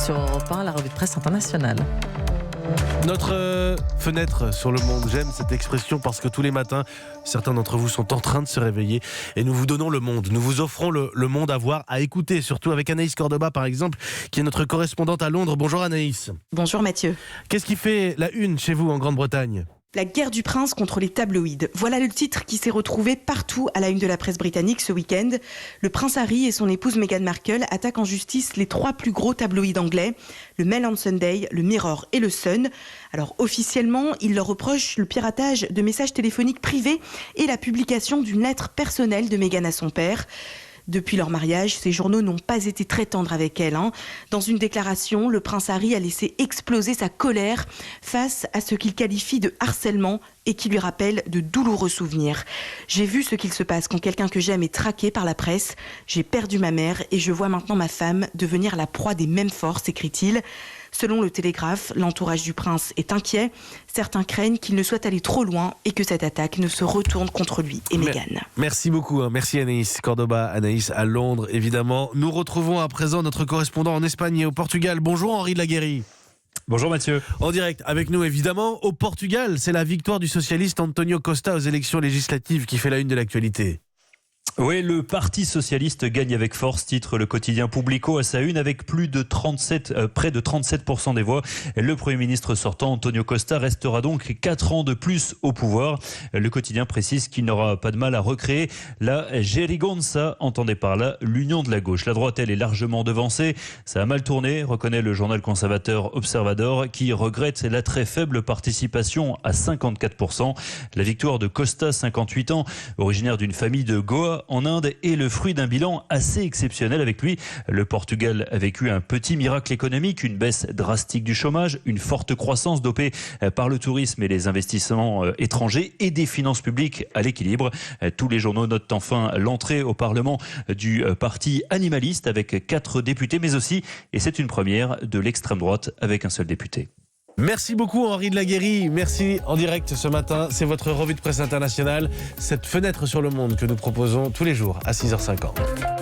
sur Europe 1, la revue de presse internationale. Notre fenêtre sur le monde, j'aime cette expression parce que tous les matins, certains d'entre vous sont en train de se réveiller et nous vous donnons le monde. Nous vous offrons le monde à voir, à écouter, surtout avec Anaïs Cordoba par exemple, qui est notre correspondante à Londres. Bonjour Anaïs. Bonjour Mathieu. Qu'est-ce qui fait la une chez vous en Grande-Bretagne ? La guerre du prince contre les tabloïds. Voilà le titre qui s'est retrouvé partout à la une de la presse britannique ce week-end. Le prince Harry et son épouse Meghan Markle attaquent en justice les 3 plus gros tabloïds anglais, le Mail on Sunday, le Mirror et le Sun. Alors officiellement, ils leur reprochent le piratage de messages téléphoniques privés et la publication d'une lettre personnelle de Meghan à son père. Depuis leur mariage, ces journaux n'ont pas été très tendres avec elle. Dans une déclaration, le prince Harry a laissé exploser sa colère face à ce qu'il qualifie de harcèlement et qui lui rappelle de douloureux souvenirs. J'ai vu ce qu'il se passe quand quelqu'un que j'aime est traqué par la presse. J'ai perdu ma mère et je vois maintenant ma femme devenir la proie des mêmes forces, écrit-il. Selon le Télégraphe, l'entourage du prince est inquiet. Certains craignent qu'il ne soit allé trop loin et que cette attaque ne se retourne contre lui et Meghan. Merci beaucoup, merci Anaïs Cordoba, Anaïs à Londres évidemment. Nous retrouvons à présent notre correspondant en Espagne et au Portugal. Bonjour Henri de Laguérie. Bonjour Mathieu. En direct avec nous évidemment au Portugal, c'est la victoire du socialiste António Costa aux élections législatives qui fait la une de l'actualité. Oui, le Parti socialiste gagne avec force, titre le quotidien Publico à sa une avec près de 37% des voix. Le Premier ministre sortant, António Costa, restera donc 4 ans de plus au pouvoir. Le quotidien précise qu'il n'aura pas de mal à recréer la Geringonça, entendez par là l'union de la gauche. La droite, elle, est largement devancée. Ça a mal tourné, reconnaît le journal conservateur Observador, qui regrette la très faible participation à 54%. La victoire de Costa, 58 ans, originaire d'une famille de Goa, en Inde, est le fruit d'un bilan assez exceptionnel. Avec lui, le Portugal a vécu un petit miracle économique, une baisse drastique du chômage, une forte croissance dopée par le tourisme et les investissements étrangers et des finances publiques à l'équilibre. Tous les journaux notent enfin l'entrée au Parlement du parti animaliste avec 4 députés, mais aussi, et c'est une première, de l'extrême droite avec un seul député. Merci beaucoup Henri de Laguérie, merci en direct ce matin, c'est votre revue de presse internationale, cette fenêtre sur le monde que nous proposons tous les jours à 6h50.